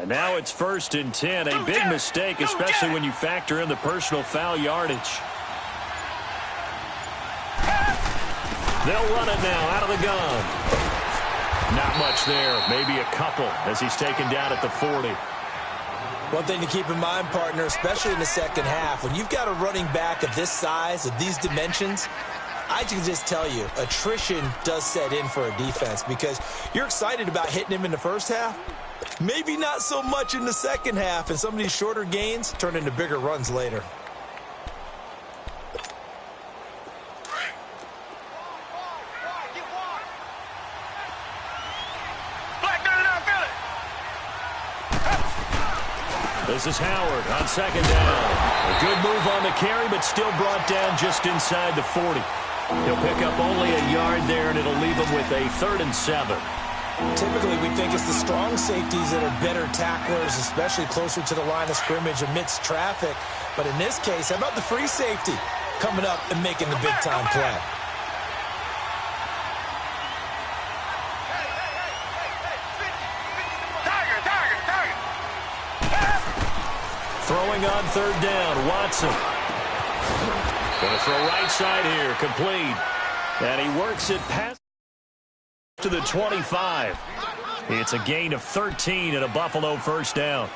And now it's 1st and 10. A big mistake, especially when you factor in the personal foul yardage. They'll run it now out of the gun. Not much there. Maybe a couple as he's taken down at the 40. One thing to keep in mind, partner, especially in the second half, when you've got a running back of this size, of these dimensions, I can just tell you, attrition does set in for a defense because you're excited about hitting him in the first half. Maybe not so much in the second half, and some of these shorter gains turn into bigger runs later. This is Howard on 2nd down. A good move on the carry, but still brought down just inside the 40. He'll pick up only a yard there, and it'll leave him with a 3rd and 7. Typically, we think it's the strong safeties that are better tacklers, especially closer to the line of scrimmage amidst traffic. But in this case, how about the free safety coming up and making the big-time play? Throwing on 3rd down, Watson. Going to throw right side here, complete. And he works it past to the 25. It's a gain of 13 and a Buffalo 1st down.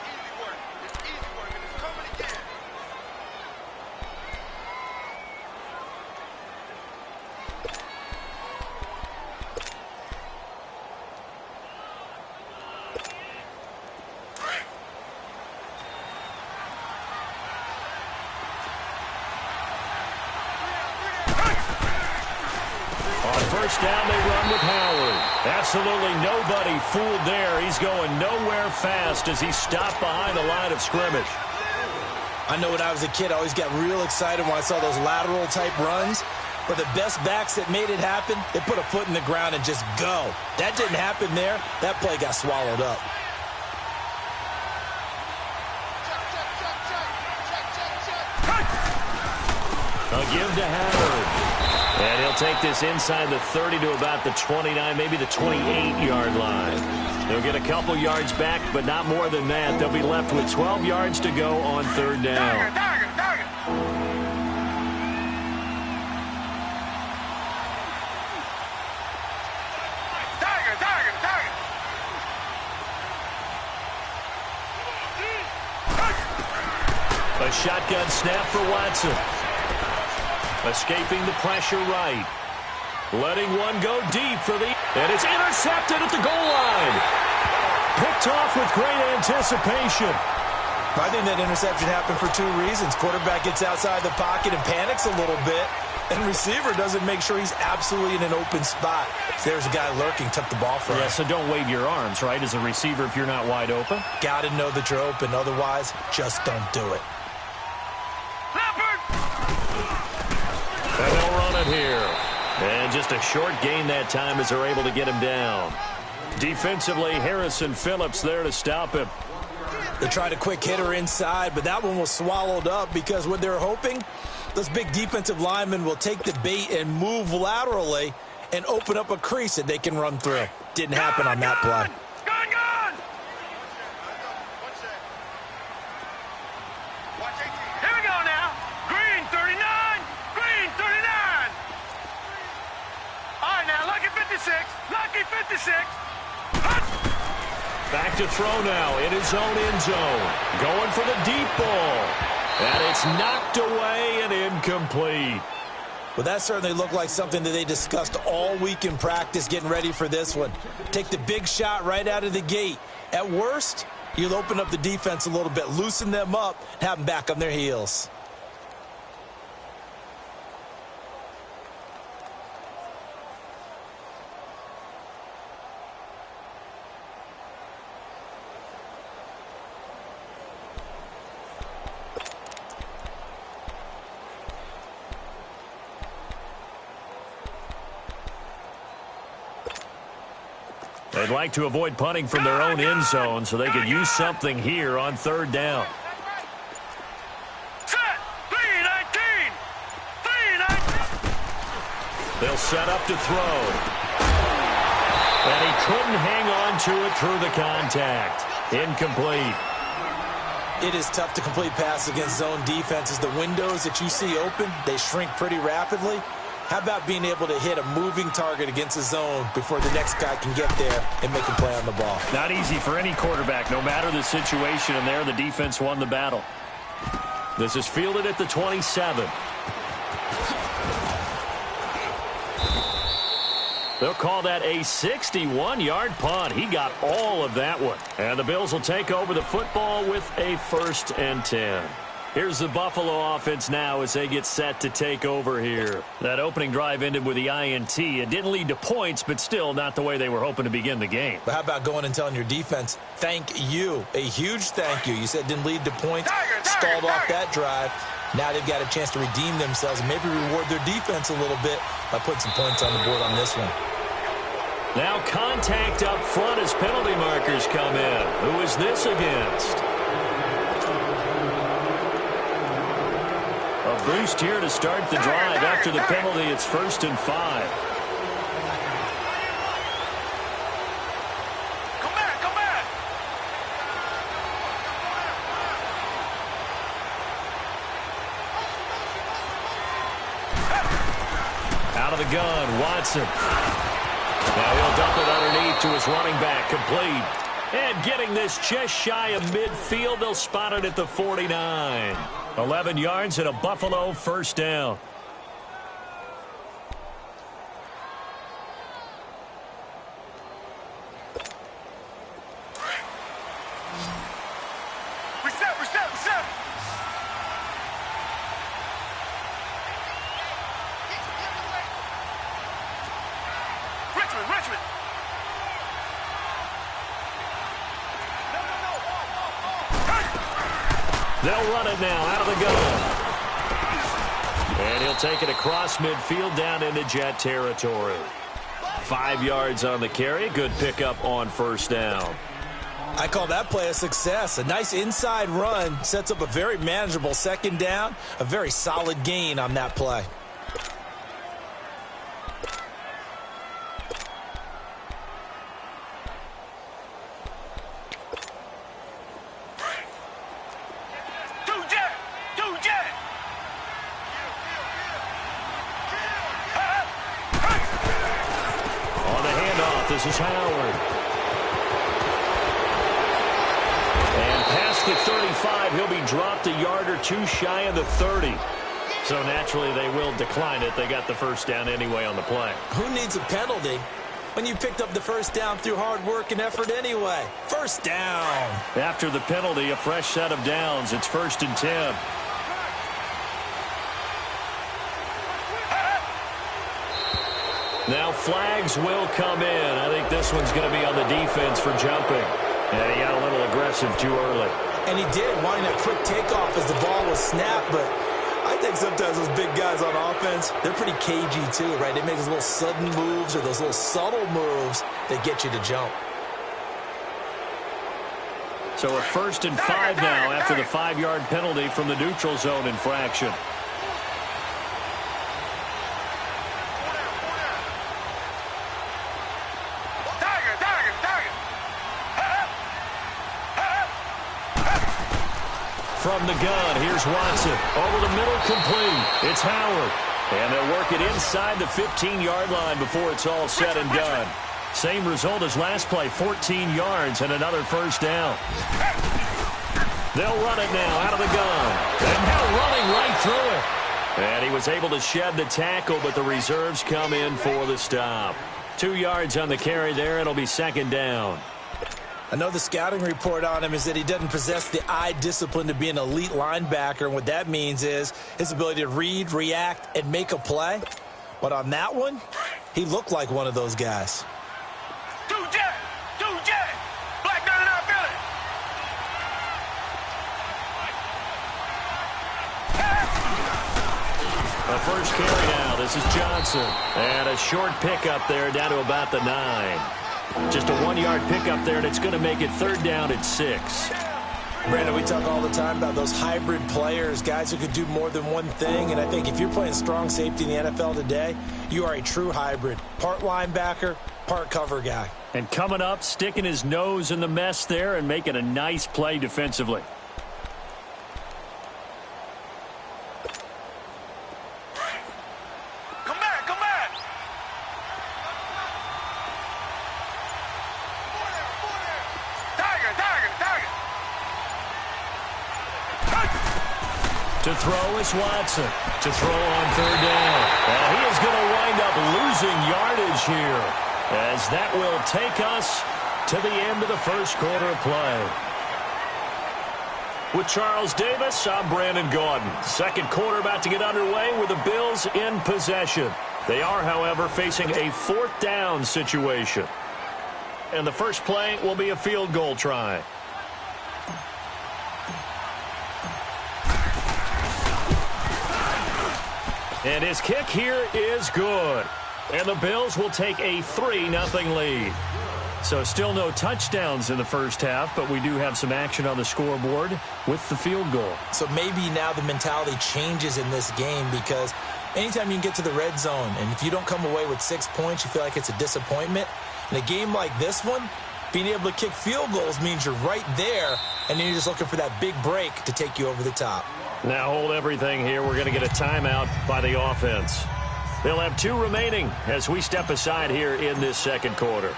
First down, they run with Howard. Absolutely nobody fooled there. He's going nowhere fast as he stopped behind the line of scrimmage. I know when I was a kid, I always got real excited when I saw those lateral-type runs. But the best backs that made it happen, they put a foot in the ground and just go. That didn't happen there. That play got swallowed up. I'll give to Howard. And he'll take this inside the 30 to about the 29, maybe the 28-yard line. He'll get a couple yards back, but not more than that. They'll be left with 12 yards to go on 3rd down. Target. A shotgun snap for Watson. Escaping the pressure right. Letting one go deep for the... And it's intercepted at the goal line. Picked off with great anticipation. I think that interception happened for 2 reasons. Quarterback gets outside the pocket and panics a little bit. And receiver doesn't make sure he's absolutely in an open spot. So there's a guy lurking, took the ball from him. Yeah, so don't wave your arms, right, as a receiver if you're not wide open. Got to know that you're open. Otherwise, just don't do it. And they'll run it here. And just a short gain that time as they're able to get him down. Defensively, Harrison Phillips there to stop him. They tried a quick hitter inside, but that one was swallowed up because what they're hoping, those big defensive linemen will take the bait and move laterally and open up a crease that they can run through. Didn't happen on that play. Here we go now. Green 39. Green 39. All right, now, Lucky 56. Lucky 56. Back to throw now in his own end zone. Going for the deep ball. And it's knocked away and incomplete. Well, that certainly looked like something that they discussed all week in practice getting ready for this one. Take the big shot right out of the gate. At worst, you'll open up the defense a little bit, loosen them up, have them back on their heels. They'd like to avoid punting from their own end zone so they could use something here on 3rd down. Set. 3-19. 3-19. They'll set up to throw. And he couldn't hang on to it through the contact. Incomplete. It is tough to complete passes against zone defenses. The windows that you see open, they shrink pretty rapidly. How about being able to hit a moving target against a zone before the next guy can get there and make a play on the ball? Not easy for any quarterback, no matter the situation, and there the defense won the battle. This is fielded at the 27. They'll call that a 61-yard punt. He got all of that one. And the Bills will take over the football with a 1st and 10. Here's the Buffalo offense now as they get set to take over here. That opening drive ended with the INT. It didn't lead to points, but still not the way they were hoping to begin the game. But how about going and telling your defense, thank you, a huge thank you. You said it didn't lead to points, stalled off that drive. Now they've got a chance to redeem themselves and maybe reward their defense a little bit by putting some points on the board on this one. Now contact up front as penalty markers come in. Who is this against? A boost here to start the drive. After the penalty, it's 1st and 5. Come back, come back. Out of the gun, Watson. Now he'll dump it underneath to his running back, complete. And getting this just shy of midfield, they'll spot it at the 49. 11 yards and a Buffalo 1st down. Reset, reset, reset. Richmond. They'll run it now out of the gun. And he'll take it across midfield down into Jet territory. 5 yards on the carry. Good pickup on 1st down. I call that play a success. A nice inside run sets up a very manageable 2nd down. A very solid gain on that play. This is Howard. And past the 35, he'll be dropped a yard or two shy of the 30. So naturally, they will decline it. They got the 1st down anyway on the play. Who needs a penalty when you picked up the 1st down through hard work and effort anyway? 1st down. After the penalty, a fresh set of downs. It's 1st and 10. Now flags will come in. I think this one's going to be on the defense for jumping. And he got a little aggressive too early. And he did, wanting that quick takeoff as the ball was snapped. But I think sometimes those big guys on offense, they're pretty cagey too, right? They make those little sudden moves or those little subtle moves that get you to jump. So a 1st and 5 now after the 5-yard penalty from the neutral zone infraction. From the gun, here's Watson. Over the middle, complete. It's Howard. And they'll work it inside the 15-yard line before it's all said and done. Same result as last play, 14 yards and another 1st down. They'll run it now out of the gun. And now running right through it. And he was able to shed the tackle, but the reserves come in for the stop. 2 yards on the carry there. It'll be 2nd down. I know the scouting report on him is that he doesn't possess the eye discipline to be an elite linebacker. And what that means is his ability to read, react, and make a play. But on that one, he looked like one of those guys. Two jet! Black 99 Philly! The first carry now. This is Johnson. And a short pickup there down to about the 9. Just a 1-yard pickup there, and it's going to make it 3rd down at 6. Brandon, we talk all the time about those hybrid players, guys who could do more than one thing. And I think if you're playing strong safety in the NFL today, you are a true hybrid. Part linebacker, part cover guy. And coming up, sticking his nose in the mess there and making a nice play defensively. Come back, come back. Tiger, tiger, tiger. To throw is Watson. To throw on third down. He is going to wind up losing yardage here, as that will take us to the end of the first quarter of play. With Charles Davis, I'm Brandon Gaudin. Second quarter about to get underway with the Bills in possession. They are, however, facing a fourth down situation. And the first play will be a field goal try. And his kick here is good. And the Bills will take a 3-0 lead. So still no touchdowns in the first half, but we do have some action on the scoreboard with the field goal. So maybe now the mentality changes in this game, because anytime you can get to the red zone, and if you don't come away with 6 points, you feel like it's a disappointment. In a game like this one, being able to kick field goals means you're right there, and then you're just looking for that big break to take you over the top. Now hold everything here. We're going to get a timeout by the offense. They'll have 2 remaining as we step aside here in this second quarter.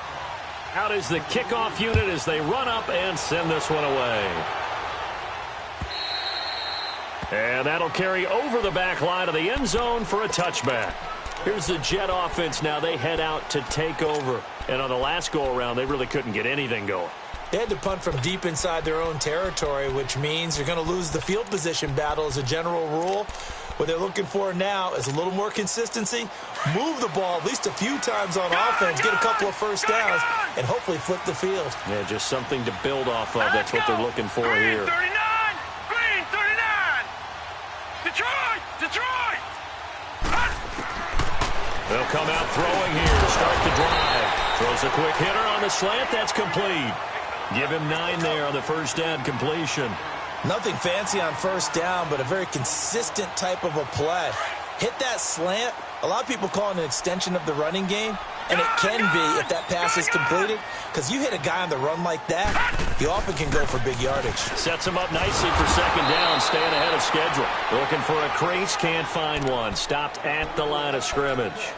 Out is the kickoff unit as they run up and send this one away. And that'll carry over the back line of the end zone for a touchback. Here's the Jet offense now. They head out to take over. And on the last go-around, they really couldn't get anything going. They had to punt from deep inside their own territory, which means you're going to lose the field position battle as a general rule. What they're looking for now is a little more consistency, move the ball at least a few times on offense, get a couple of first downs, and hopefully flip the field. Yeah, just something to build off of. That's what they're looking for here. Green 39! Green 39! Detroit! Detroit! They'll come out throwing here to start the drive. Throws a quick hitter on the slant. That's complete. Give him 9 there on the first down completion. Nothing fancy on first down, but a very consistent type of a play. Hit that slant. A lot of people call it an extension of the running game, and it can be if that pass is completed, because you hit a guy on the run like that, you often can go for big yardage. Sets him up nicely for second down, staying ahead of schedule. Looking for a crease, can't find one. Stopped at the line of scrimmage.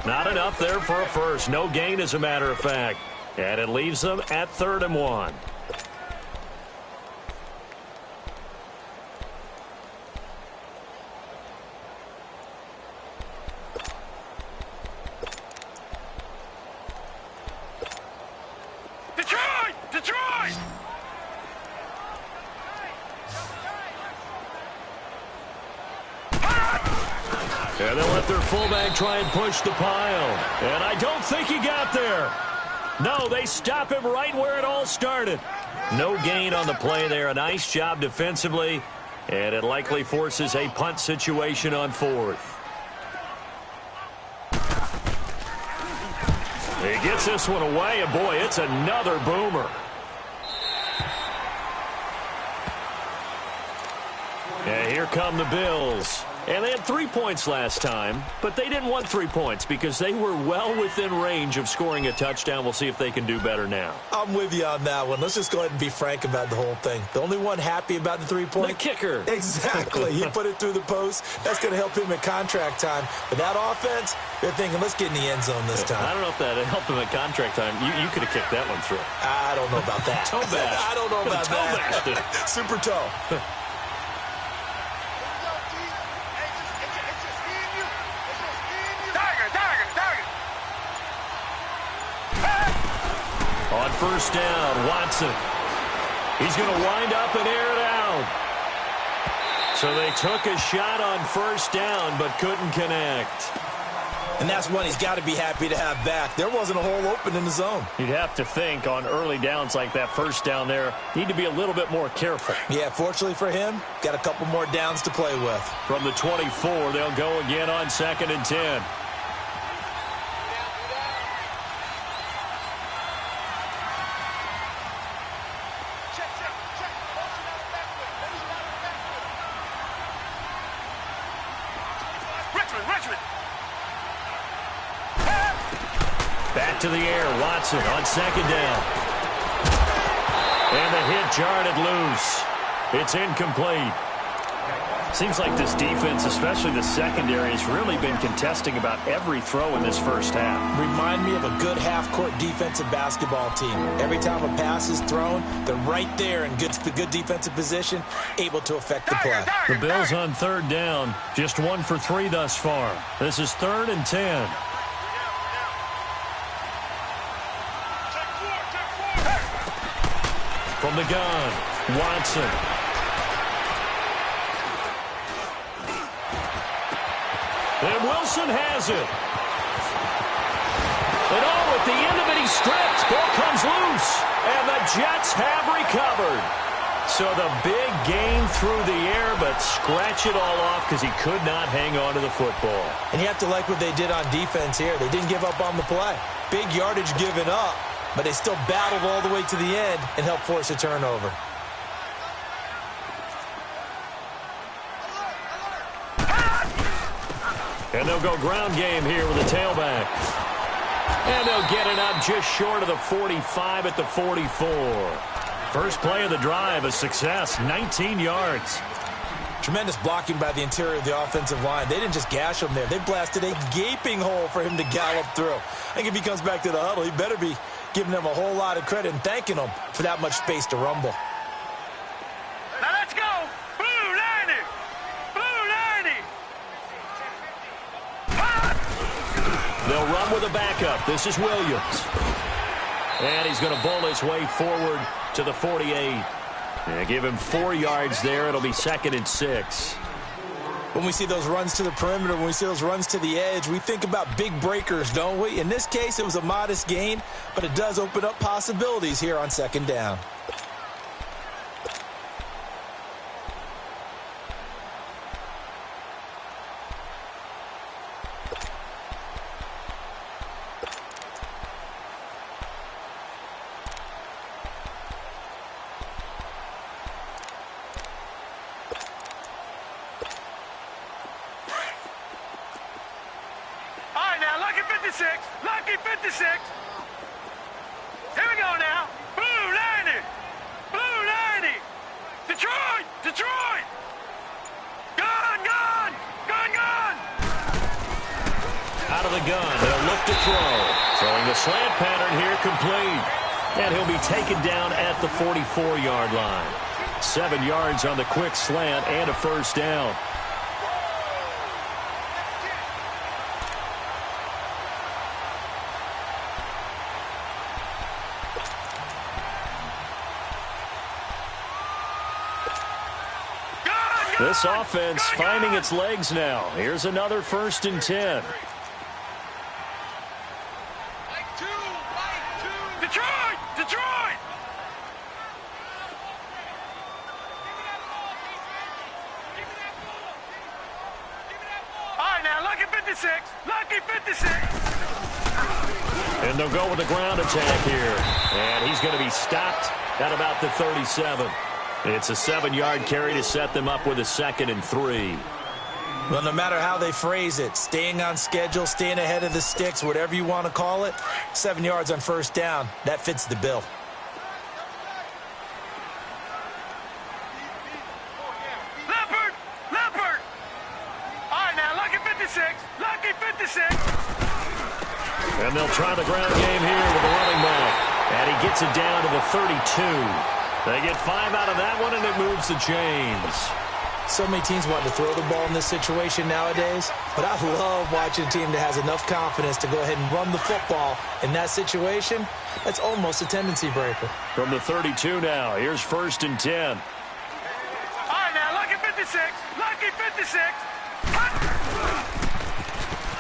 Not enough there for a first. No gain, as a matter of fact. And it leaves them at 3rd and 1. Detroit! Detroit! And they'll let their fullback try and push the pile. And I don't think he got there. No, they stop him right where it all started. No gain on the play there. A nice job defensively. And it likely forces a punt situation on 4th. He gets this one away, and boy, it's another boomer. And here come the Bills. And they had 3 points last time, but they didn't want 3 points because they were well within range of scoring a touchdown. We'll see if they can do better now. I'm with you on that one. Let's just go ahead and be frank about the whole thing. The only one happy about the 3-point? The kicker. Exactly. He put it through the post. That's going to help him at contract time. But that offense, they're thinking, let's get in the end zone this time. I don't know if that helped him at contract time. You could have kicked that one through. I don't know about that. Toe bash. I don't know about toe that. bashed. Super toe. On first down, Watson. He's going to wind up and air it out. So they took a shot on first down but couldn't connect. And that's one he's got to be happy to have back. There wasn't a hole open in the zone. You'd have to think on early downs like that first down there, need to be a little bit more careful. Yeah, fortunately for him, got a couple more downs to play with. From the 24, they'll go again on 2nd and 10. Back to the air. Watson on second down. And the hit jarred it loose. It's incomplete. Seems like this defense, especially the secondary, has really been contesting about every throw in this first half. Remind me of a good half-court defensive basketball team. Every time a pass is thrown, they're right there in good defensive position, able to affect the play. The Bills on third down, just 1 for 3 thus far. This is 3rd and 10. From the gun, Watson. And Wilson has it. And at the end of it, he stripped. Ball comes loose. And the Jets have recovered. So the big gain through the air, but scratch it all off because he could not hang on to the football. And you have to like what they did on defense here. They didn't give up on the play. Big yardage given up, but they still battled all the way to the end and helped force a turnover. And they'll go ground game here with a tailback. And they'll get it up just short of the 45 at the 44. First play of the drive, a success, 19 yards. Tremendous blocking by the interior of the offensive line. They didn't just gash him there. They blasted a gaping hole for him to gallop through. I think if he comes back to the huddle, he better be giving them a whole lot of credit and thanking them for that much space to rumble. Now let's go. Blue 90. Blue 90. They'll run with a backup. This is Williams. And he's going to bowl his way forward to the 48. Yeah, give him 4 yards there. It'll be 2nd and 6. When we see those runs to the perimeter, when we see those runs to the edge, we think about big breakers, don't we? In this case, it was a modest gain, but it does open up possibilities here on 2nd down. Lucky 56. Here we go now. Blue 90. Blue 90. Detroit. Detroit. Gun, gun. Gun, gun. Out of the gun. They'll look to throw. Throwing the slant pattern here complete. And he'll be taken down at the 44-yard line. 7 yards on the quick slant and a first down. This offense finding its legs now. Here's another 1st and 10. Detroit! Detroit! All right, now, Lucky 56. Lucky 56. And they'll go with the ground attack here. And he's going to be stopped at about the 37. It's a 7-yard carry to set them up with a 2nd and 3. Well, no matter how they phrase it, staying on schedule, staying ahead of the sticks, whatever you want to call it, 7 yards on 1st down, that fits the bill. Leopard! Leopard! All right, now, Lucky 56. Lucky 56. And they'll try the ground game here with the running back. And he gets it down to the 32. They get 5 out of that one, and it moves the chains. So many teams want to throw the ball in this situation nowadays, but I love watching a team that has enough confidence to go ahead and run the football in that situation. That's almost a tendency breaker. From the 32 now, here's 1st and 10. All right, now, Lucky 56. Lucky 56.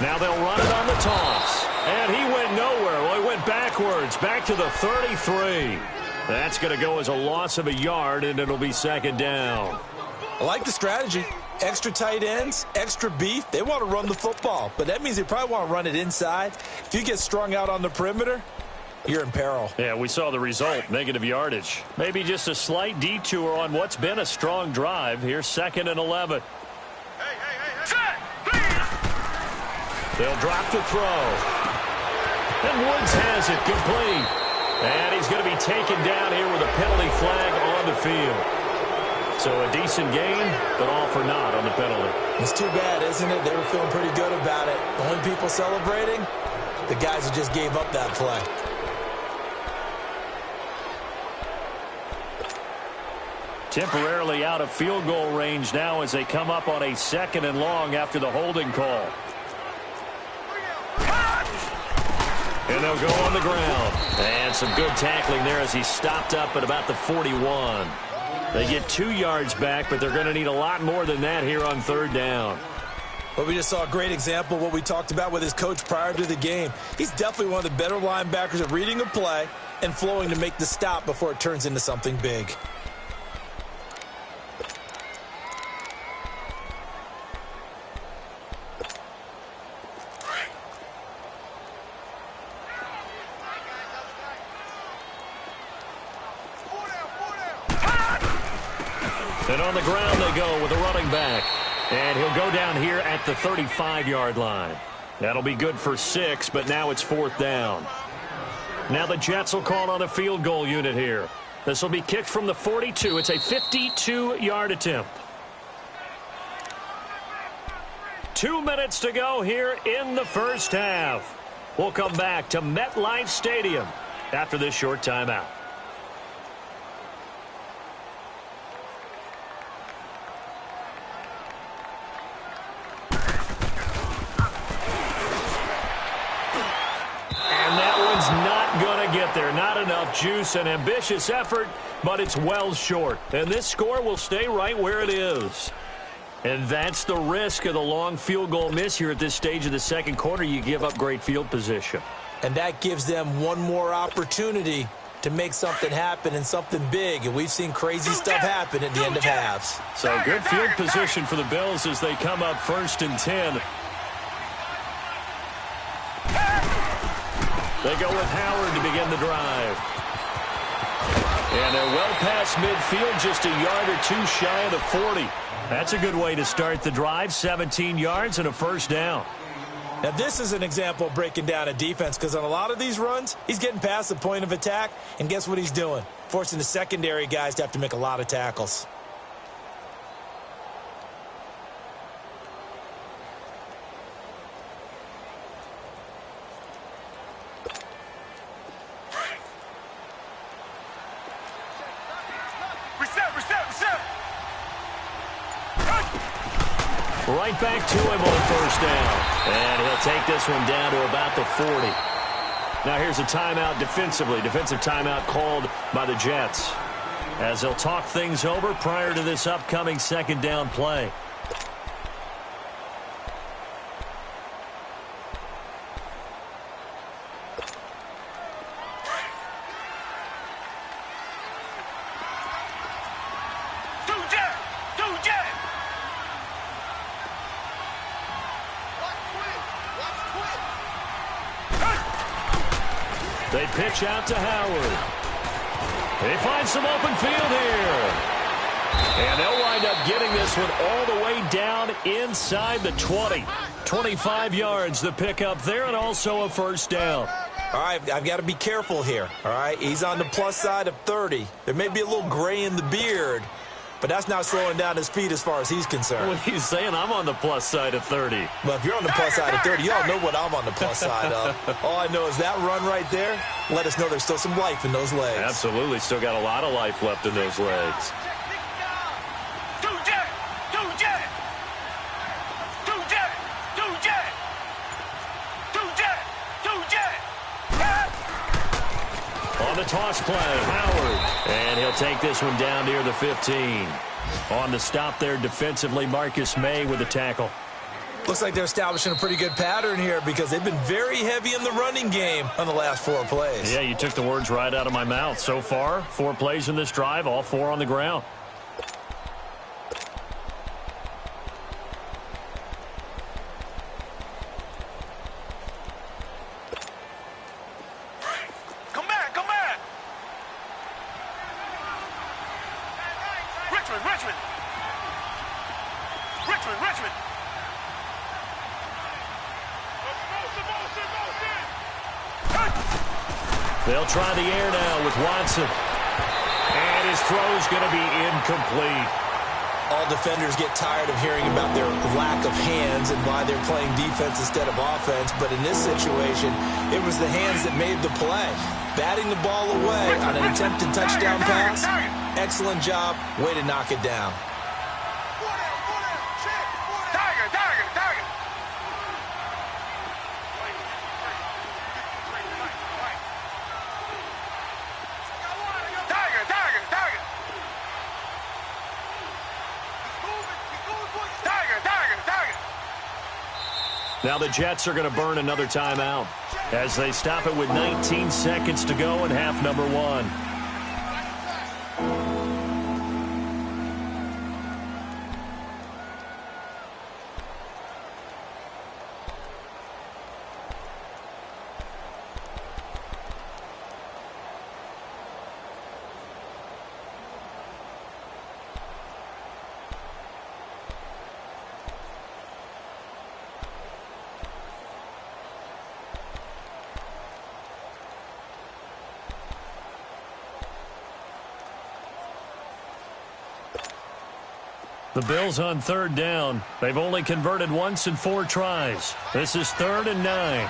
Now they'll run it on the toss. And he went nowhere. Well, he went backwards, back to the 33. That's going to go as a loss of a yard, and it'll be 2nd down. I like the strategy. Extra tight ends, extra beef. They want to run the football, but that means they probably want to run it inside. If you get strung out on the perimeter, you're in peril. Yeah, we saw the result, negative yardage. Maybe just a slight detour on what's been a strong drive. Here's 2nd and 11. Set, please. They'll drop to throw. And Woods has it complete. And he's going to be taken down here with a penalty flag on the field. So a decent game, but all for naught on the penalty. It's too bad, isn't it? They were feeling pretty good about it. The only people celebrating, the guys who just gave up that play. Temporarily out of field goal range now as they come up on a 2nd and long after the holding call. And they'll go on the ground. And some good tackling there as he stopped up at about the 41. They get 2 yards back, but they're going to need a lot more than that here on 3rd down. Well, we just saw a great example of what we talked about with his coach prior to the game. He's definitely one of the better linebackers at reading a play and flowing to make the stop before it turns into something big. And on the ground they go with a running back. And he'll go down here at the 35-yard line. That'll be good for 6, but now it's 4th down. Now the Jets will call on a field goal unit here. This will be kicked from the 42. It's a 52-yard attempt. 2 minutes to go here in the first half. We'll come back to MetLife Stadium after this short timeout. There, not enough juice, an ambitious effort, but it's well short. And this score will stay right where it is. And that's the risk of the long field goal miss here at this stage of the second quarter. You give up great field position. And that gives them one more opportunity to make something happen and something big. And we've seen crazy stuff happen at the end of halves. So good field position for the Bills as they come up 1st and 10. They go with Howard to begin the drive. And they're well past midfield, just a yard or 2 shy of the 40. That's a good way to start the drive, 17 yards and a 1st down. Now, this is an example of breaking down a defense because on a lot of these runs, he's getting past the point of attack, and guess what he's doing? Forcing the secondary guys to have to make a lot of tackles. Right back to him on 1st down. And he'll take this one down to about the 40. Now here's a timeout defensively. Defensive timeout called by the Jets as they'll talk things over prior to this upcoming 2nd down play. They pitch out to Howard. They find some open field here. And they'll wind up getting this one all the way down inside the 20. 25 yards the pickup there, and also a 1st down. All right, I've got to be careful here, all right? He's on the plus side of 30. There may be a little gray in the beard, but that's not slowing down his feet as far as he's concerned. What he's saying, I'm on the plus side of 30. Well, if you're on the plus side of 30, y'all know what I'm on the plus side of. All I know is that run right there let us know there's still some life in those legs. Absolutely, still got a lot of life left in those legs. On the toss play, Howard. And he'll take this one down near the 15. On the stop there defensively, Marcus May with the tackle. Looks like they're establishing a pretty good pattern here because they've been very heavy in the running game on the last 4 plays. Yeah, you took the words right out of my mouth. So far, 4 plays in this drive, all 4 on the ground. They'll try the air now with Watson. And his throw's going to be incomplete. All defenders get tired of hearing about their lack of hands and why they're playing defense instead of offense. But in this situation, it was the hands that made the play. Batting the ball away on an attempted touchdown pass. Excellent job. Way to knock it down. Now the Jets are going to burn another timeout as they stop it with 19 seconds to go in half number 1. The Bills on third down. They've only converted once in 4 tries. This is 3rd and 9. Hey, you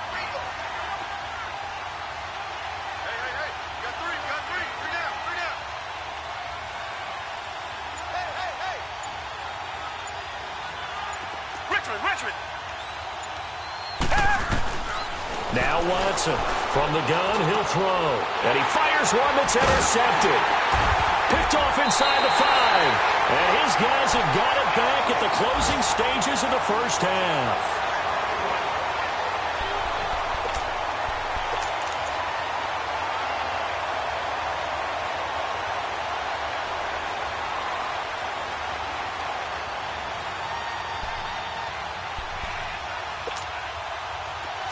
got three. Three down. Hey. Richmond. Now Watson from the gun, he'll throw. And he fires one that's intercepted. Picked off inside the 5. And his guys have got it back at the closing stages of the first half.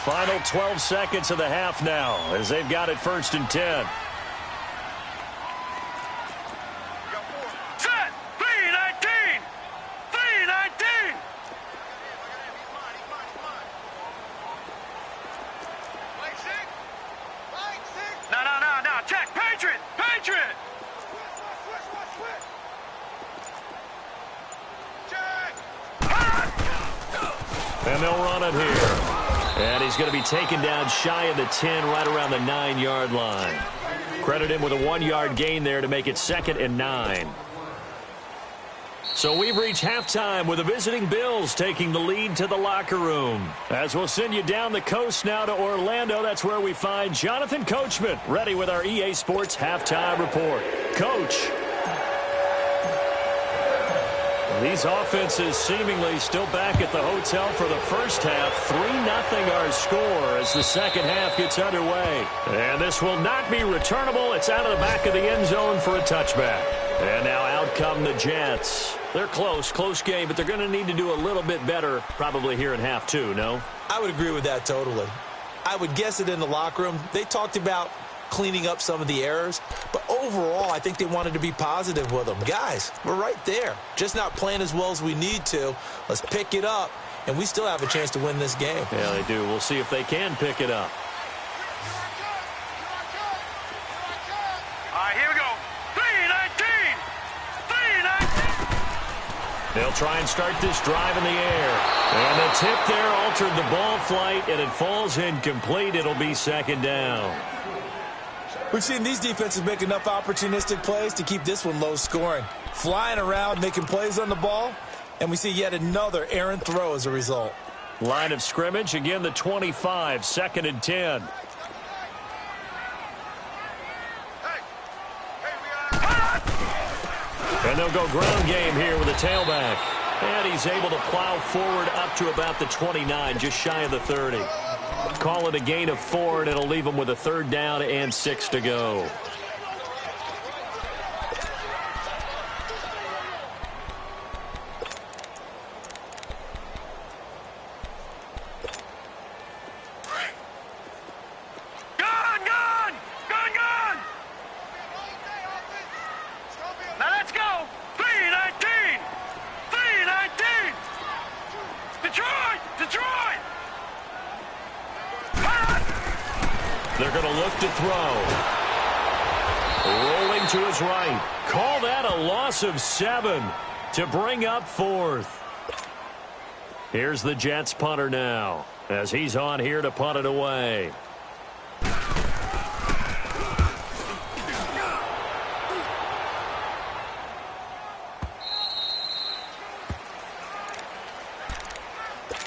Final 12 seconds of the half now as they've got it 1st and 10. And they'll run it here. And he's going to be taken down shy of the 10, right around the 9-yard line. Credit him with a 1-yard gain there to make it 2nd and 9. So we've reached halftime with the visiting Bills taking the lead to the locker room. As we'll send you down the coast now to Orlando, that's where we find Jonathan Coachman ready with our EA Sports Halftime Report. Coach. These offenses seemingly still back at the hotel for the first half. 3-0 our score as the second half gets underway. And this will not be returnable. It's out of the back of the end zone for a touchback. And now out come the Jets. They're close game, but they're going to need to do a little bit better probably here in half 2, no? I would agree with that totally. I would guess it in the locker room. They talked about cleaning up some of the errors, but overall I think they wanted to be positive with them. Guys, we're right there, just not playing as well as we need to. Let's pick it up, and we still have a chance to win this game. Yeah, they do. We'll see if they can pick it up. All right, here we go. 3-19. They'll try and start this drive in the air. And the tip there altered the ball flight, and it falls incomplete. It'll be 2nd down. We've seen these defenses make enough opportunistic plays to keep this one low scoring. Flying around, making plays on the ball, and we see yet another errant throw as a result. Line of scrimmage, again the 25, 2nd and 10. And they'll go ground game here with a tailback. And he's able to plow forward up to about the 29, just shy of the 30. Call it a gain of 4, and it'll leave him with a 3rd down and 6 to go. Now let's go. 3-19. Detroit. They're going to look to throw. Rolling to his right. Call that a loss of 7 to bring up 4th. Here's the Jets punter now as he's on here to punt it away.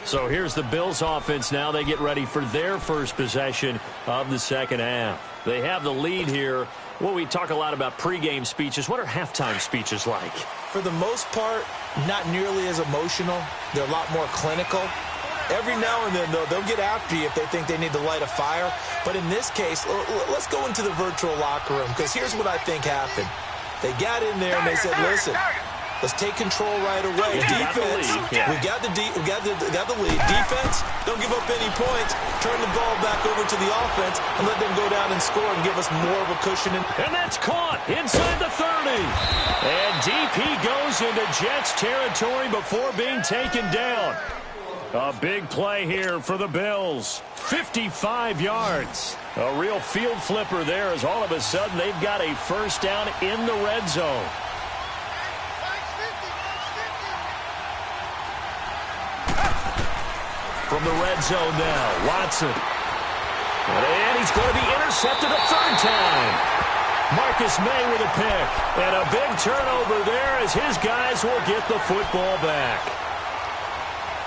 So here's the Bills offense now. They get ready for their first possession of the second half. They have the lead here. Well, we talk a lot about pregame speeches. What are halftime speeches like? For the most part, not nearly as emotional. They're a lot more clinical. Every now and then, though, they'll get after you if they think they need to light a fire. But in this case, let's go into the virtual locker room, because here's what I think happened. They got in there and they said, listen, let's take control right away. Defense, we got the lead. Defense, don't give up any points. Turn the ball back over to the offense and let them go down and score and give us more of a cushion. And that's caught inside the 30. And DP goes into Jets territory before being taken down. A big play here for the Bills. 55 yards. A real field flipper there as all of a sudden they've got a first down in the red zone. From the red zone now, Watson. And he's going to be intercepted a third time. Marcus May with a pick. And a big turnover there as his guys will get the football back.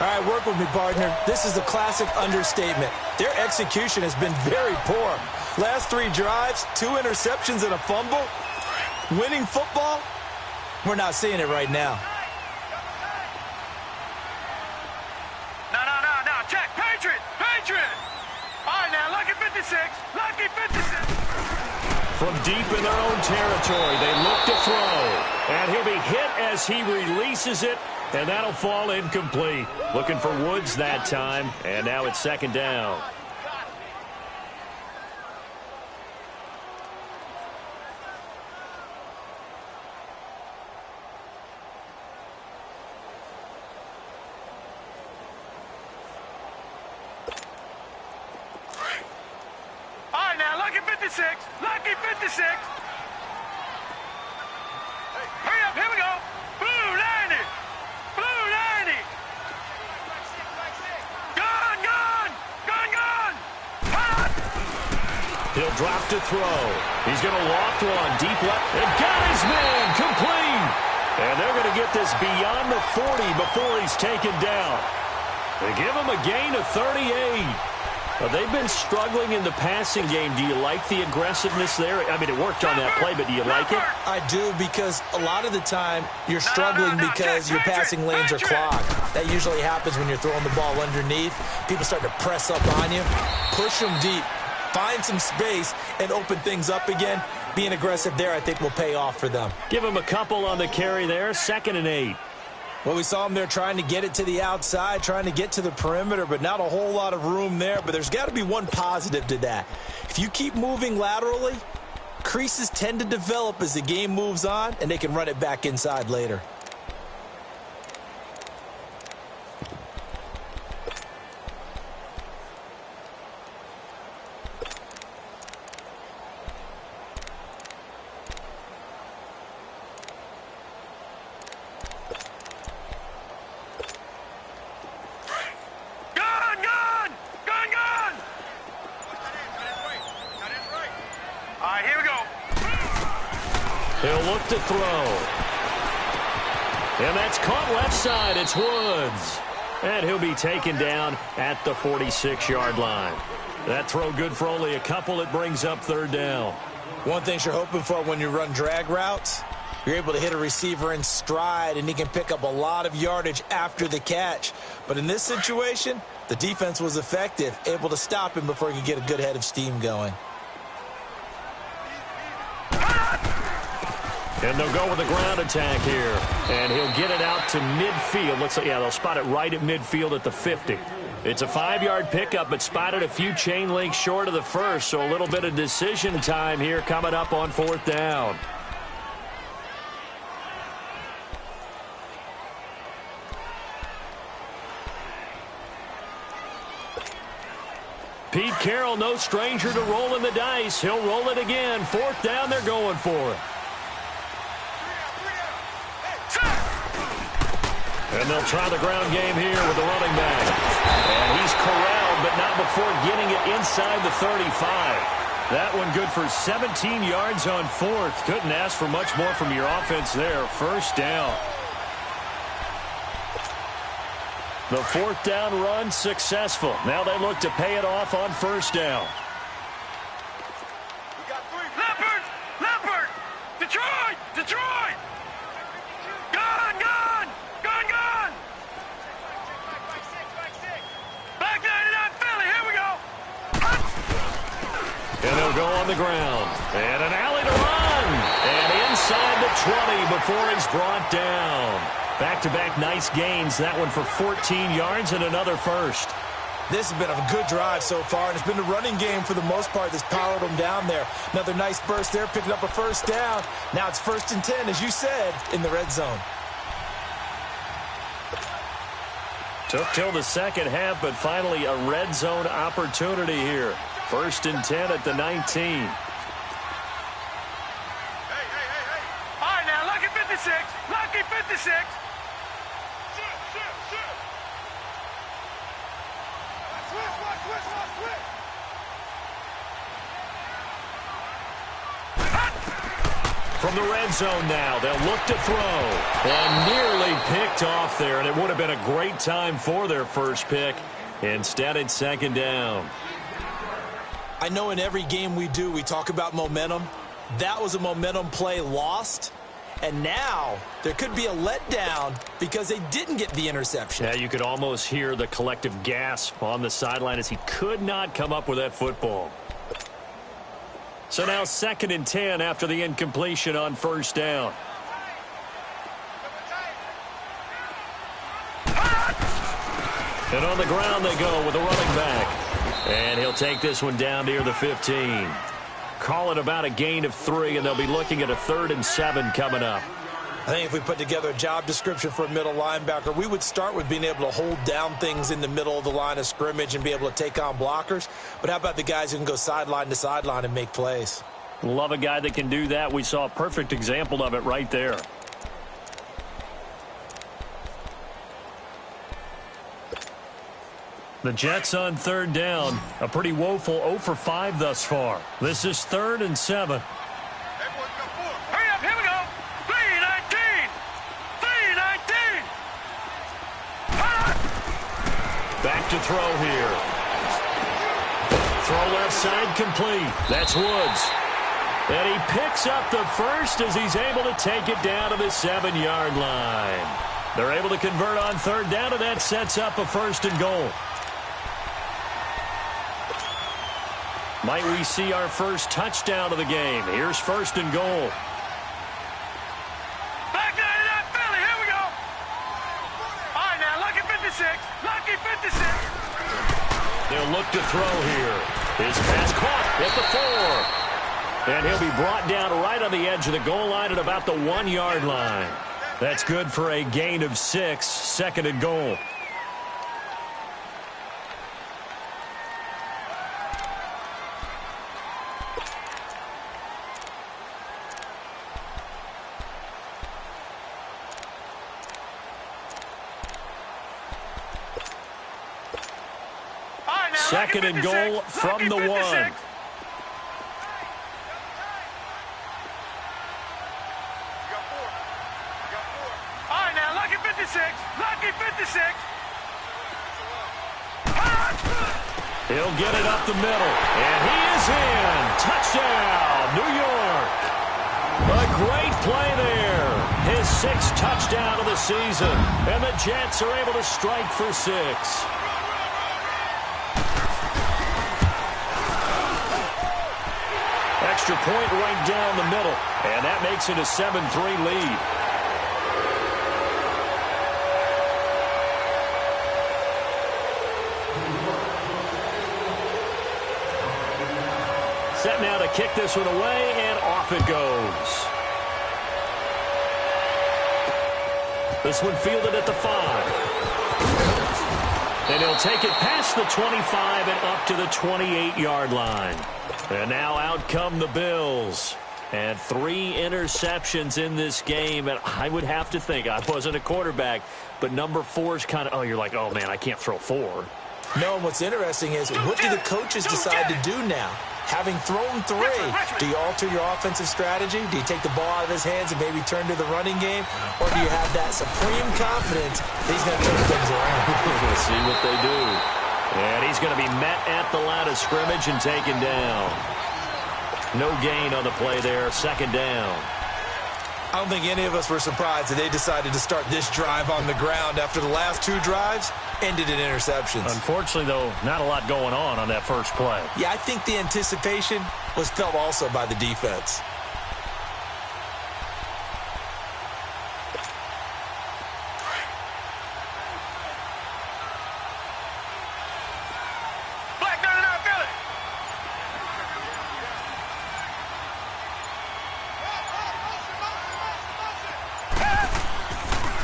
All right, work with me, partner. This is a classic understatement. Their execution has been very poor. Last 3 drives, 2 interceptions and a fumble. Winning football? We're not seeing it right now. No. Check. Patriot. All right, now, lucky 56. Lucky 56. From deep in their own territory, they look to throw. And he'll be hit as he releases it. And that'll fall incomplete. Looking for Woods that time. And now it's second down. All right, now, lucky 56. Lucky 56. Hurry up, here we go. Blue 90. Blue 90. Gun. Hot. He'll drop to throw. He's going to loft one deep left. And got his man complete. And they're going to get this beyond the 40 before he's taken down. They give him a gain of 38. Well, they've been struggling in the passing game. Do you like the aggressiveness there? I mean, it worked on that play, but do you like it? I do, because a lot of the time you're struggling because your passing lanes are clogged. That usually happens when you're throwing the ball underneath. People start to press up on you. Push them deep. Find some space and open things up again. Being aggressive there, I think, will pay off for them. Give him a couple on the carry there. 2nd and 8. Well, we saw them there trying to get it to the outside, trying to get to the perimeter, but not a whole lot of room there. But there's got to be one positive to that. If you keep moving laterally, creases tend to develop as the game moves on, and they can run it back inside later. He'll look to throw. And that's caught left side. It's Woods. And he'll be taken down at the 46-yard line. That throw good for only a couple. It brings up 3rd down. One thing you're hoping for when you run drag routes, you're able to hit a receiver in stride, and he can pick up a lot of yardage after the catch. But in this situation, the defense was effective, able to stop him before he could get a good head of steam going. And they'll go with a ground attack here. And he'll get it out to midfield. Looks like, yeah, they'll spot it right at midfield at the 50. It's a 5-yard pickup, but spotted a few chain links short of the first. So a little bit of decision time here coming up on 4th down. Pete Carroll, no stranger to rolling the dice. He'll roll it again. 4th down, they're going for it. And they'll try the ground game here with the running back. And he's corralled, but not before getting it inside the 35. That one good for 17 yards on 4th. Couldn't ask for much more from your offense there. 1st down. The 4th down run successful. Now they look to pay it off on 1st down. We got 3. Leopard! Leopard! Detroit! Detroit! Gone! Gone! Gone! Gone! Back 99 Philly! Here we go! And they'll go on the ground. And an alley to run. And inside the 20 before he's brought down. Back-to-back nice gains. That one for 14 yards and another 1st. This has been a good drive so far, and it's been the running game for the most part that's powered them down there. Another nice burst there, picking up a 1st down. Now it's 1st and 10, as you said, in the red zone. Took till the second half, but finally a red zone opportunity here. 1st and 10 at the 19. Hey. All right, now, lucky 56. Lucky 56. From the red zone now, they'll look to throw. And nearly picked off there, and it would have been a great time for their first pick. Instead, it's 2nd down. I know in every game we do, we talk about momentum. That was a momentum play lost. And now there could be a letdown because they didn't get the interception. Yeah, you could almost hear the collective gasp on the sideline as he could not come up with that football. So now 2nd and 10 after the incompletion on 1st down. And on the ground they go with a running back. And he'll take this one down near the 15. Call it about a gain of 3, and they'll be looking at a 3rd and 7 coming up. I think if we put together a job description for a middle linebacker, we would start with being able to hold down things in the middle of the line of scrimmage and be able to take on blockers. But how about the guys who can go sideline to sideline and make plays? Love a guy that can do that. We saw a perfect example of it right there. The Jets on 3rd down. A pretty woeful 0 for 5 thus far. This is 3rd and 7. Hurry up, here we go. 3-19. 3-19. Back to throw here. Throw left side complete. That's Woods. And he picks up the 1st as he's able to take it down to the 7-yard line. They're able to convert on 3rd down, and that sets up a 1st and goal. Might we see our first touchdown of the game? Here's 1st and goal. Back 99 Philly, here we go. All right, now, lucky 56. Lucky 56. They'll look to throw here. His pass caught at the 4. And he'll be brought down right on the edge of the goal line at about the 1-yard line. That's good for a gain of 6, 2nd and goal. Second and goal from the 1. All right, now, lucky 56. Lucky 56. He'll get it up the middle. And he is in. Touchdown, New York. A great play there. His 6th touchdown of the season. And the Jets are able to strike for 6. Extra point right down the middle. And that makes it a 7-3 lead. Set now to kick this one away, and off it goes. This one fielded at the 5. And he'll take it past the 25 and up to the 28-yard line. And now out come the Bills. And 3 interceptions in this game. And I would have to think, I wasn't a quarterback, but number 4 is kind of, you're like, oh, man, I can't throw 4. No, and what's interesting is, what do the coaches decide to do now? Having thrown 3, do you alter your offensive strategy? Do you take the ball out of his hands and maybe turn to the running game? Or do you have that supreme confidence that he's going to turn things around? We'll see what they do. And he's going to be met at the line of scrimmage and taken down. No gain on the play there, 2nd down. I don't think any of us were surprised that they decided to start this drive on the ground after the last 2 drives ended in interceptions. Unfortunately, though, not a lot going on that first play. Yeah, I think the anticipation was felt also by the defense.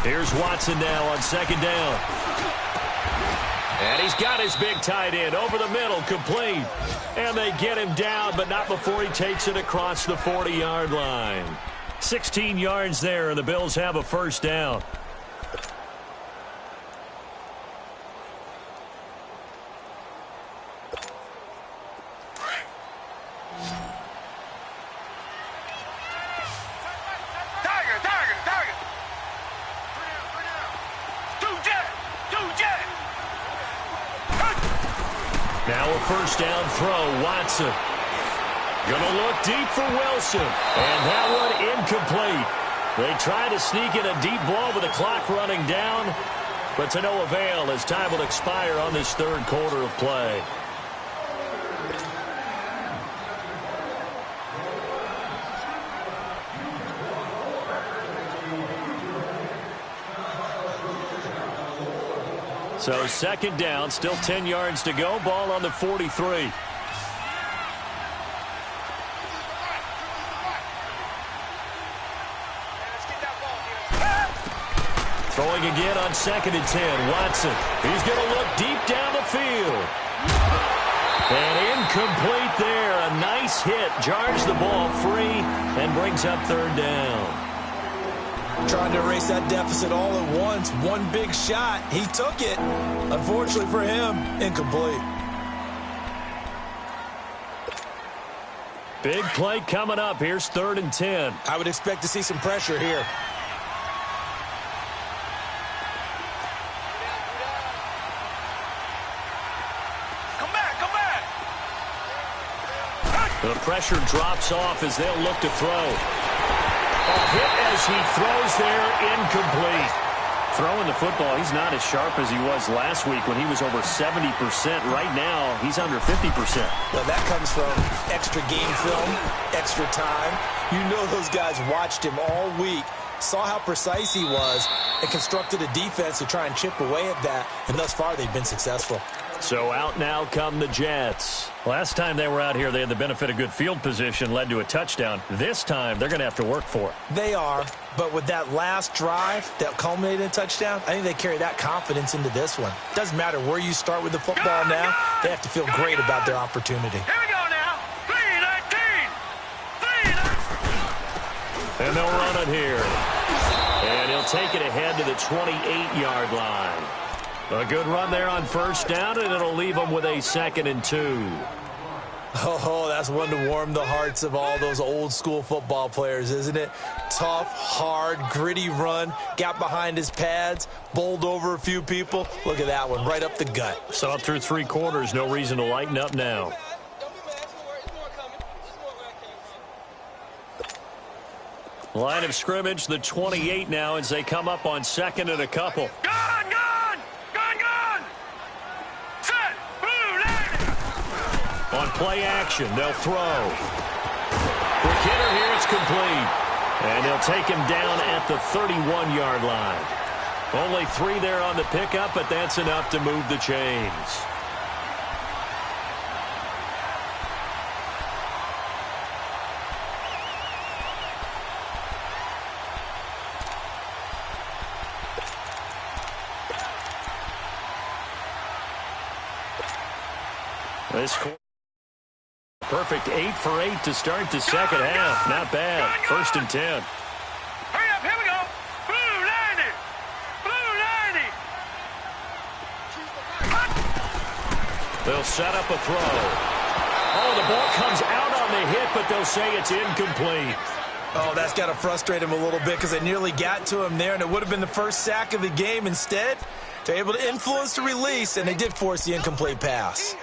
Here's Watson now on 2nd down. And he's got his big tight end over the middle, complete. And they get him down, but not before he takes it across the 40-yard line. 16 yards there, and the Bills have a 1st down. Now a 1st down throw, Watson. Gonna look deep for Wilson. And that one incomplete. They try to sneak in a deep ball with the clock running down, but to no avail as time will expire on this 3rd quarter of play. So 2nd down, still 10 yards to go. Ball on the 43. Throwing again on 2nd and 10. Watson. He's going to look deep down the field. And incomplete there. A nice hit. Jars the ball free and brings up 3rd down. Trying to erase that deficit all at once. One big shot. He took it. Unfortunately for him, incomplete. Big play coming up. Here's 3rd and 10. I would expect to see some pressure here. Come back. The pressure drops off as they'll look to throw. A hit as he throws there, incomplete. Throwing the football, he's not as sharp as he was last week when he was over 70%. Right now, he's under 50%. Well, that comes from extra game film, extra time. You know those guys watched him all week, saw how precise he was, and constructed a defense to try and chip away at that, and thus far they've been successful. So out now come the Jets. Last time they were out here, they had the benefit of good field position, led to a touchdown. This time, they're going to have to work for it. They are, but with that last drive that culminated in a touchdown, I think they carry that confidence into this one. Doesn't matter where you start with the football now, they have to feel great about their opportunity. Here we go now. 3-19. And they'll run it here. And he'll take it ahead to the 28-yard line. A good run there on 1st down, and it'll leave them with a 2nd and 2. Oh, that's one to warm the hearts of all those old-school football players, isn't it? Tough, hard, gritty run, got behind his pads, bowled over a few people. Look at that one, right up the gut. Saw it through 3 quarters, no reason to lighten up now. Line of scrimmage, the 28 now as they come up on 2nd and a couple. On play action, they'll throw. Quick hitter here, it's complete. And they'll take him down at the 31-yard line. Only 3 there on the pickup, but that's enough to move the chains. This perfect 8 for 8 to start the second half. Not bad. 1st and 10. Hurry up, here we go. Blue 90. Blue 90. They'll set up a throw. Oh, the ball comes out on the hit, but they'll say it's incomplete. Oh, that's got to frustrate him a little bit because they nearly got to him there, and it would have been the first sack of the game. Instead, they're able to influence the release, and they did force the incomplete pass.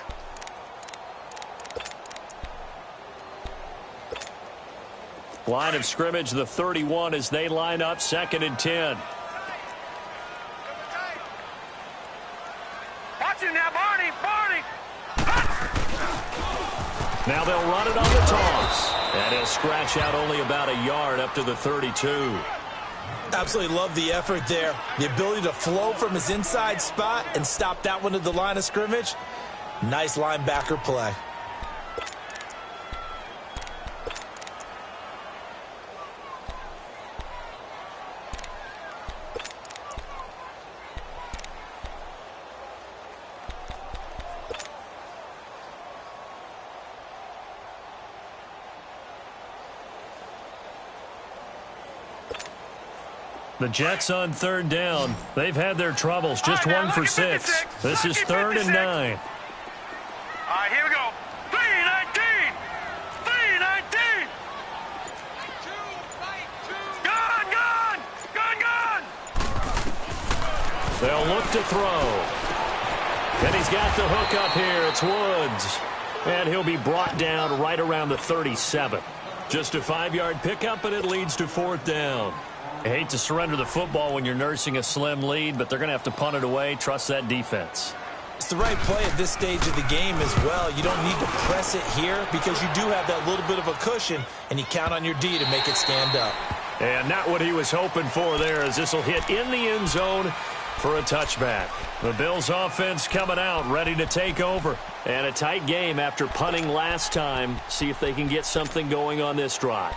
Line of scrimmage, the 31 as they line up 2nd and 10. Watch it now, Barney. Barney. Now they'll run it on the toss. And he'll scratch out only about a yard up to the 32. Absolutely love the effort there. The ability to flow from his inside spot and stop that one at the line of scrimmage. Nice linebacker play. The Jets on 3rd down. They've had their troubles. Just 1 for 6. This is 3rd and 9. All right, here we go. 3-19. 3-19. Gone, gone. Gone, gone. They'll look to throw. And he's got the hook up here. It's Woods. And he'll be brought down right around the 37. Just a 5-yard pickup, and it leads to 4th down. I hate to surrender the football when you're nursing a slim lead, but they're going to have to punt it away. Trust that defense. It's the right play at this stage of the game as well. You don't need to press it here because you do have that little bit of a cushion, and you count on your D to make it stand up. And not what he was hoping for there, as this will hit in the end zone for a touchback. The Bills offense coming out, ready to take over. And a tight game after punting last time. See if they can get something going on this drive.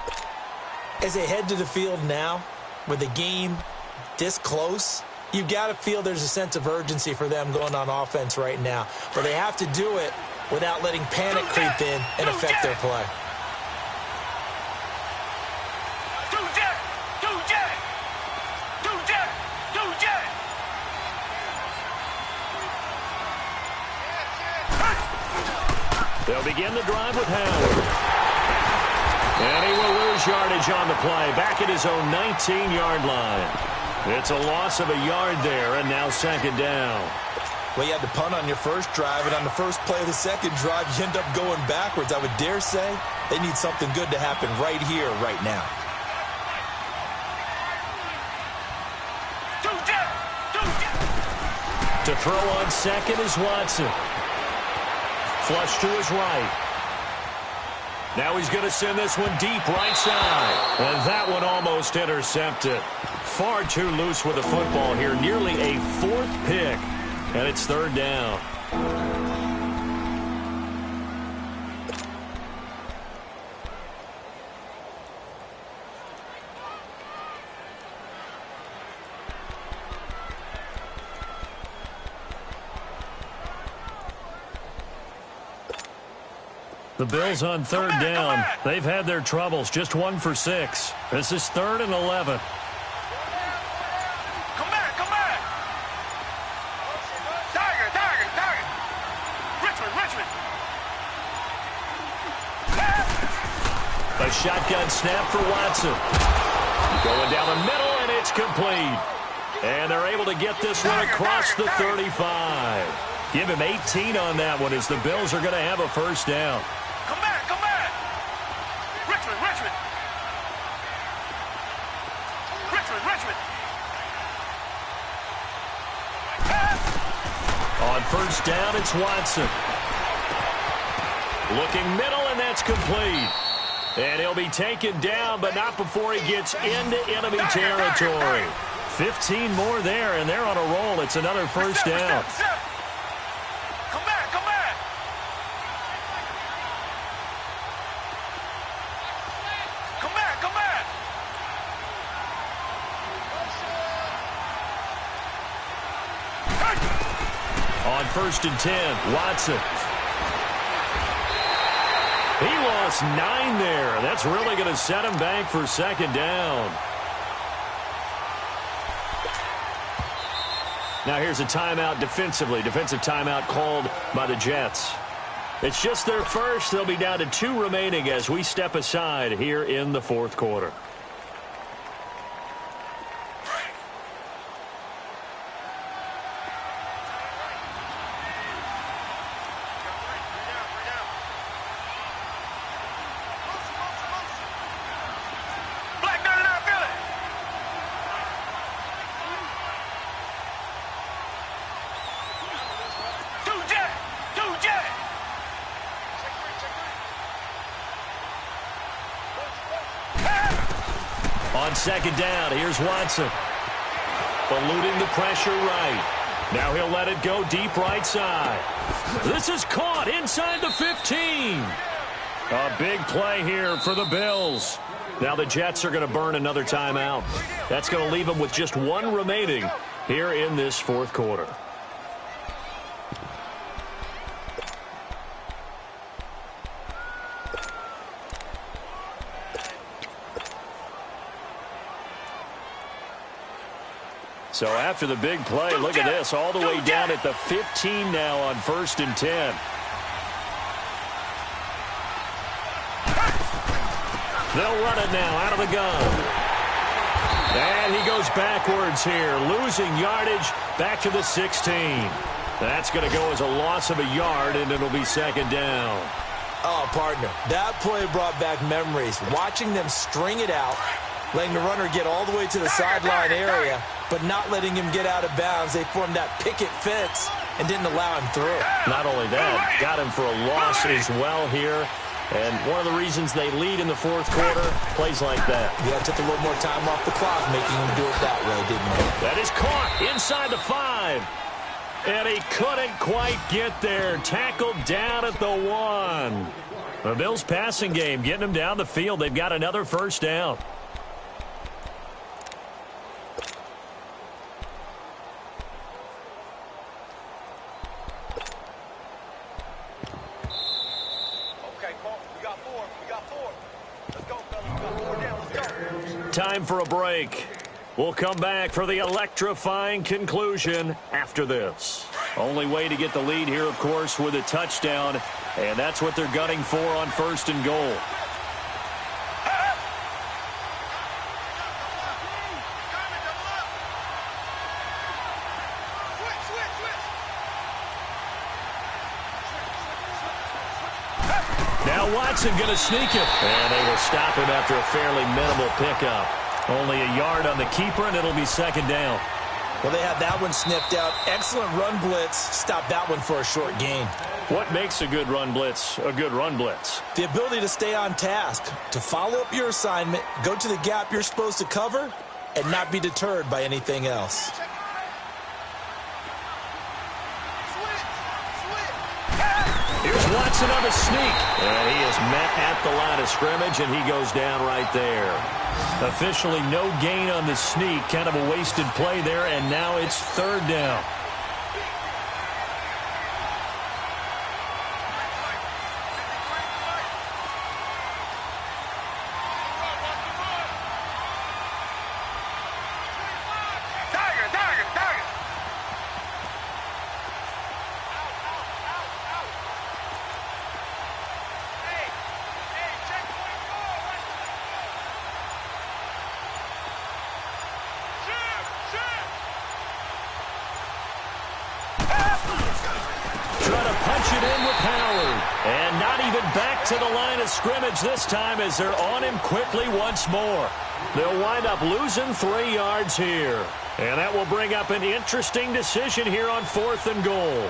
As they head to the field now, with the game this close, you've got to feel there's a sense of urgency for them going on offense right now. But they have to do it without letting panic creep in and affect their play. They'll begin the drive with Howard. And he will lose yardage on the play, back at his own 19-yard line. It's a loss of a yard there, and now 2nd down. Well, you had to punt on your first drive, and on the first play of the second drive, you end up going backwards. I would dare say they need something good to happen right here, right now. To throw on 2nd is Watson. Flush to his right. Now he's going to send this one deep right side. And that one almost intercepted. Far too loose with the football here. Nearly a 4th pick. And it's 3rd down. The Bills on 3rd down. They've had their troubles. Just 1 for 6. This is 3rd and 11. Come back, come back. Tiger. Richmond. A shotgun snap for Watson. Going down the middle, and it's complete. And they're able to get this one across the 35. Give him 18 on that one as the Bills are going to have a 1st down. Come back. Richmond. On 1st down, it's Watson. Looking middle, and that's complete. And he'll be taken down, but not before he gets into enemy territory. 15 more there, and they're on a roll. It's another 1st down. Come back. On 1st and 10, Watson. +9 there. That's really going to set him back for second down. Now here's a timeout defensively. Defensive timeout called by the Jets. It's just their first. They'll be down to 2 remaining as we step aside here in the fourth quarter. On second down, here's Watson. Eluding the pressure right. Now he'll let it go deep right side. This is caught inside the 15. A big play here for the Bills. Now the Jets are going to burn another timeout. That's going to leave them with just 1 remaining here in this fourth quarter. So after the big play, look at this, all the way down at the 15 now on 1st and 10. They'll run it now out of the gun. And he goes backwards here, losing yardage back to the 16. That's going to go as a loss of a yard, and it'll be second down. Oh, partner, that play brought back memories. Watching them string it out, letting the runner get all the way to the sideline area, but not letting him get out of bounds. They formed that picket fence and didn't allow him through. Not only that, got him for a loss as well here. And one of the reasons they lead in the fourth quarter, plays like that. Yeah, took a little more time off the clock, making him do it that way, didn't he? That is caught inside the 5. And he couldn't quite get there. Tackled down at the 1. The Bills' passing game getting them down the field. They've got another first down. Time for a break. We'll come back for the electrifying conclusion after this. Only way to get the lead here, of course, with a touchdown, and that's what they're gunning for on 1st and goal. Now Watson going to sneak it. And they will stop him after a fairly minimal pickup. Only a yard on the keeper, and it'll be second down. Well, they had that one sniffed out. Excellent run blitz. Stopped that one for a short gain. What makes a good run blitz a good run blitz? The ability to stay on task, to follow up your assignment, go to the gap you're supposed to cover, and not be deterred by anything else. Here's Watson on the sneak. And he is met at the line of scrimmage, and he goes down right there. Officially no gain on the sneak. Kind of a wasted play there, and now it's third down. To the line of scrimmage this time as they're on him quickly once more. They'll wind up losing 3 yards here. And that will bring up an interesting decision here on 4th and goal.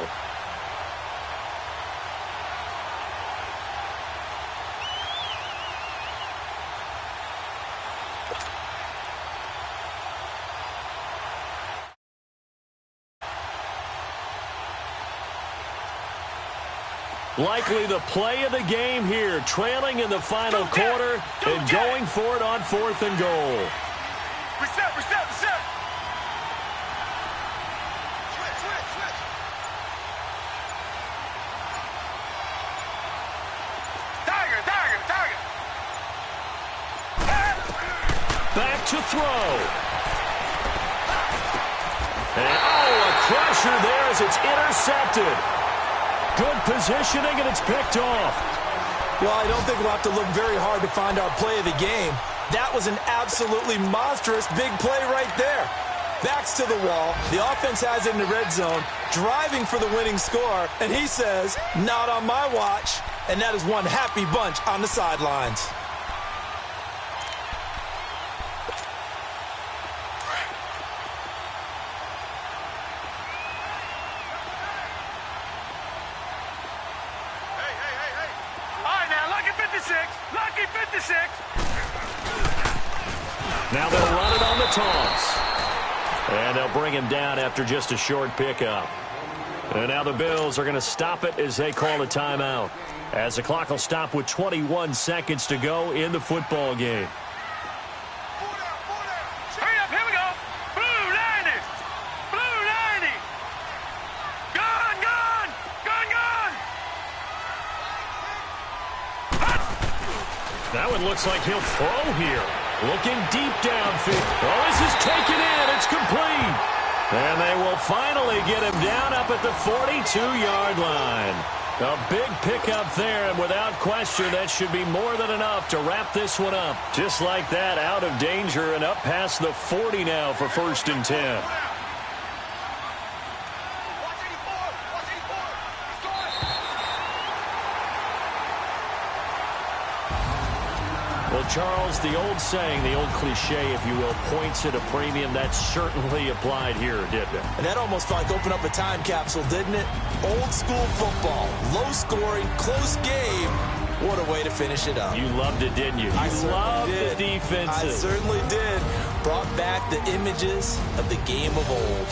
Likely the play of the game here, trailing in the final quarter and going for it on 4th and goal. Reset. Switch. Tiger. to throw. And, a crusher there as it's intercepted. Good positioning, and it's picked off. Well, I don't think we'll have to look very hard to find our play of the game. That was an absolutely monstrous big play right there. Backs to the wall. The offense has it in the red zone, driving for the winning score, and he says, not on my watch. And that is one happy bunch on the sidelines. Hey. All right, now, lucky 56. Lucky 56. Now they'll run it on the toss. And they'll bring him down after just a short pickup. And now the Bills are going to stop it as they call a timeout, as the clock will stop with 21 seconds to go in the football game. Hurry up, here we go. Blue 90. Blue 90. Gun. That one looks like he'll throw here. Looking deep downfield. Oh, this is taken in. It's complete. And they will finally get him down up at the 42-yard line. A big pickup there, and without question, that should be more than enough to wrap this one up. Just like that, out of danger and up past the 40 now for 1st and 10. Well, Charles, the old saying, the old cliche, if you will, points at a premium, that certainly applied here, didn't it? And that almost felt like opened up a time capsule, didn't it? Old school football, low scoring, close game. What a way to finish it up. You loved it, didn't you? I loved did. the defenses. I certainly did. Brought back the images of the game of old.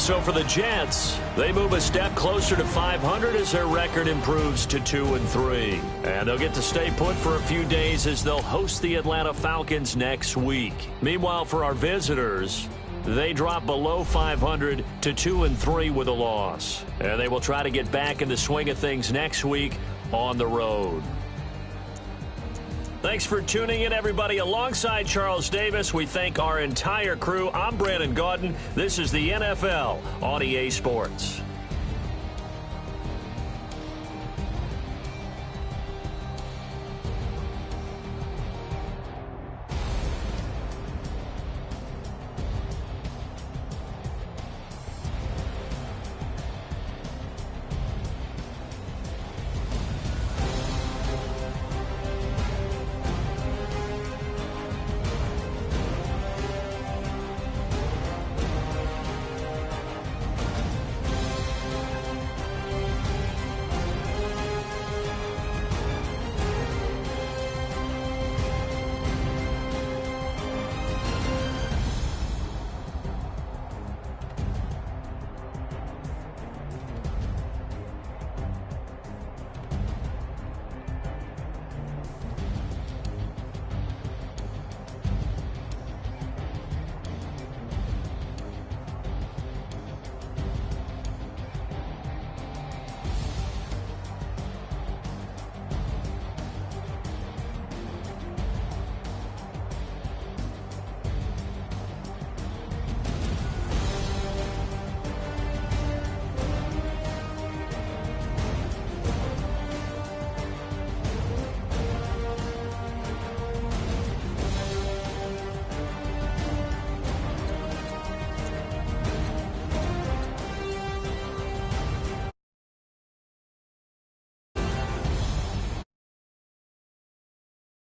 So for the Jets, they move a step closer to 500 as their record improves to 2-3. And they'll get to stay put for a few days as they'll host the Atlanta Falcons next week. Meanwhile, for our visitors, they drop below 500 to 2-3 with a loss. And they will try to get back in the swing of things next week on the road. Thanks for tuning in, everybody. Alongside Charles Davis, we thank our entire crew. I'm Brandon Gaudin. This is the NFL on EA Sports.